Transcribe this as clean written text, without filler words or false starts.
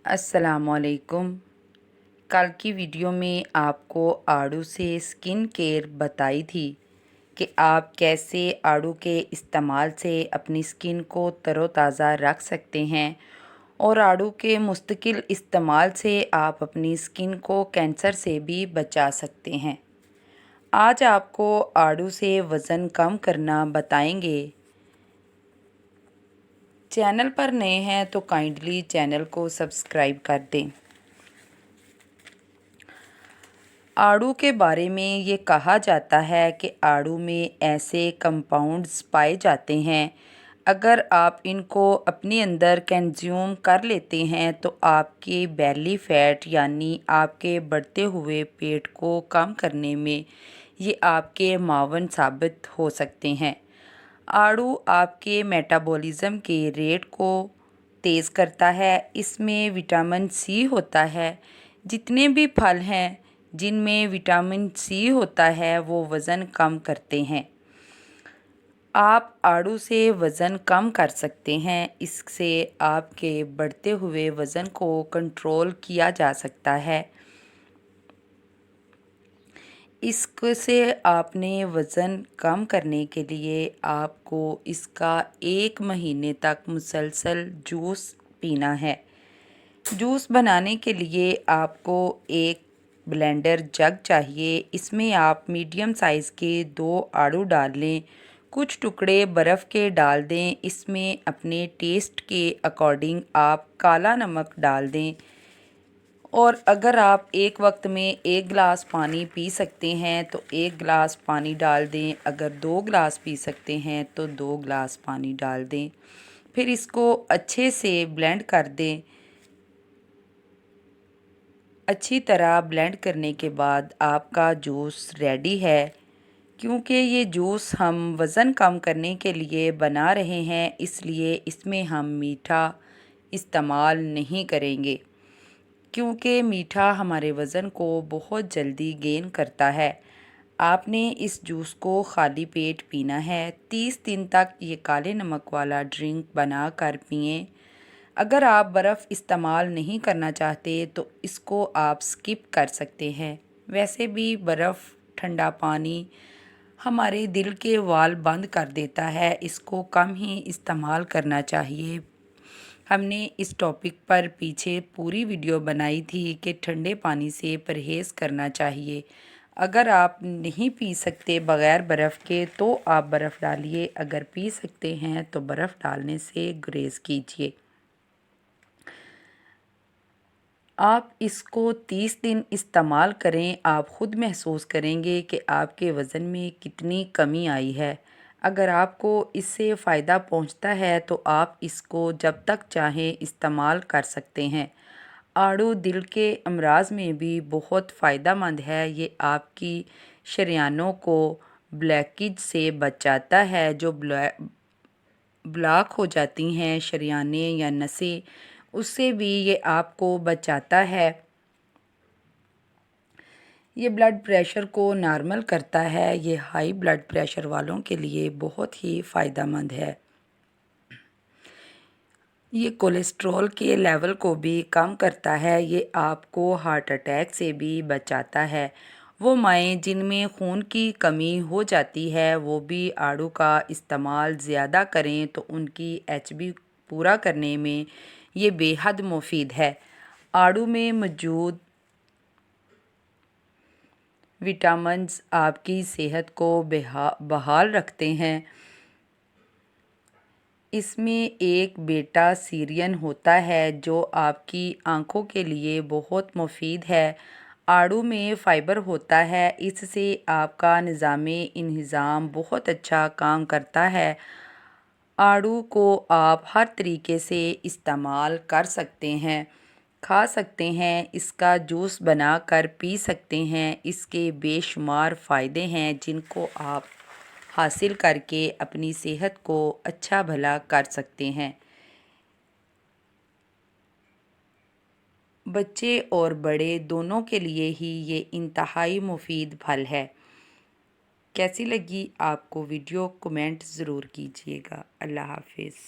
अस्सलाम वालेकुम। कल की वीडियो में आपको आड़ू से स्किन केयर बताई थी कि आप कैसे आड़ू के इस्तेमाल से अपनी स्किन को तरोताज़ा रख सकते हैं और आड़ू के मुस्तकिल इस्तेमाल से आप अपनी स्किन को कैंसर से भी बचा सकते हैं। आज आपको आड़ू से वज़न कम करना बताएंगे। चैनल पर नए हैं तो काइंडली चैनल को सब्सक्राइब कर दें। आड़ू के बारे में ये कहा जाता है कि आड़ू में ऐसे कंपाउंड्स पाए जाते हैं, अगर आप इनको अपने अंदर कंज्यूम कर लेते हैं तो आपके बेली फैट यानी आपके बढ़ते हुए पेट को कम करने में ये आपके मावन साबित हो सकते हैं। आड़ू आपके मेटाबॉलिज्म के रेट को तेज़ करता है। इसमें विटामिन सी होता है। जितने भी फल हैं जिनमें विटामिन सी होता है वो वज़न कम करते हैं। आप आड़ू से वज़न कम कर सकते हैं। इससे आपके बढ़ते हुए वज़न को कंट्रोल किया जा सकता है। इससे आपने वज़न कम करने के लिए आपको इसका 1 महीने तक मुसलसल जूस पीना है। जूस बनाने के लिए आपको एक ब्लेंडर जग चाहिए। इसमें आप मीडियम साइज़ के 2 आड़ू डाल लें। कुछ टुकड़े बर्फ़ के डाल दें। इसमें अपने टेस्ट के अकॉर्डिंग आप काला नमक डाल दें। और अगर आप एक वक्त में 1 गिलास पानी पी सकते हैं तो 1 गिलास पानी डाल दें। अगर 2 गिलास पी सकते हैं तो 2 गिलास पानी डाल दें। फिर इसको अच्छे से ब्लेंड कर दें। अच्छी तरह ब्लेंड करने के बाद आपका जूस रेडी है। क्योंकि ये जूस हम वज़न कम करने के लिए बना रहे हैं, इसलिए इसमें हम मीठा इस्तेमाल नहीं करेंगे, क्योंकि मीठा हमारे वज़न को बहुत जल्दी गेन करता है। आपने इस जूस को खाली पेट पीना है। 30 दिन तक ये काले नमक वाला ड्रिंक बना कर पिएँ। अगर आप बर्फ़ इस्तेमाल नहीं करना चाहते तो इसको आप स्किप कर सकते हैं। वैसे भी बर्फ़ ठंडा पानी हमारे दिल के वाल्व बंद कर देता है। इसको कम ही इस्तेमाल करना चाहिए। हमने इस टॉपिक पर पीछे पूरी वीडियो बनाई थी कि ठंडे पानी से परहेज़ करना चाहिए। अगर आप नहीं पी सकते बग़ैर बर्फ़ के तो आप बर्फ़ डालिए। अगर पी सकते हैं तो बर्फ़ डालने से गुरेज़ कीजिए। आप इसको 30 दिन इस्तेमाल करें। आप ख़ुद महसूस करेंगे कि आपके वज़न में कितनी कमी आई है। अगर आपको इससे फ़ायदा पहुंचता है तो आप इसको जब तक चाहें इस्तेमाल कर सकते हैं। आड़ू दिल के अमराज में भी बहुत फ़ायदेमंद है। ये आपकी शरियानों को ब्लॉकेज से बचाता है। जो ब्लॉक हो जाती हैं शरियानें या नसें, उससे भी ये आपको बचाता है। ये ब्लड प्रेशर को नॉर्मल करता है। ये हाई ब्लड प्रेशर वालों के लिए बहुत ही फ़ायदेमंद है। ये कोलेस्ट्रॉल के लेवल को भी कम करता है। ये आपको हार्ट अटैक से भी बचाता है। वो माएँ जिनमें खून की कमी हो जाती है वो भी आड़ू का इस्तेमाल ज़्यादा करें तो उनकी एचबी पूरा करने में ये बेहद मुफीद है। आड़ू में मौजूद विटामिन्स आपकी सेहत को बहाल रखते हैं। इसमें एक बीटा सीरियन होता है जो आपकी आँखों के लिए बहुत मुफीद है। आड़ू में फ़ाइबर होता है, इससे आपका निज़ाम बहुत अच्छा काम करता है। आड़ू को आप हर तरीके से इस्तेमाल कर सकते हैं, खा सकते हैं, इसका जूस बना कर पी सकते हैं। इसके बेशुमार फ़ायदे हैं जिनको आप हासिल करके अपनी सेहत को अच्छा भला कर सकते हैं। बच्चे और बड़े दोनों के लिए ही ये इंतहाई मुफीद फल है। कैसी लगी आपको वीडियो कमेंट ज़रूर कीजिएगा। अल्लाह हाफिज़।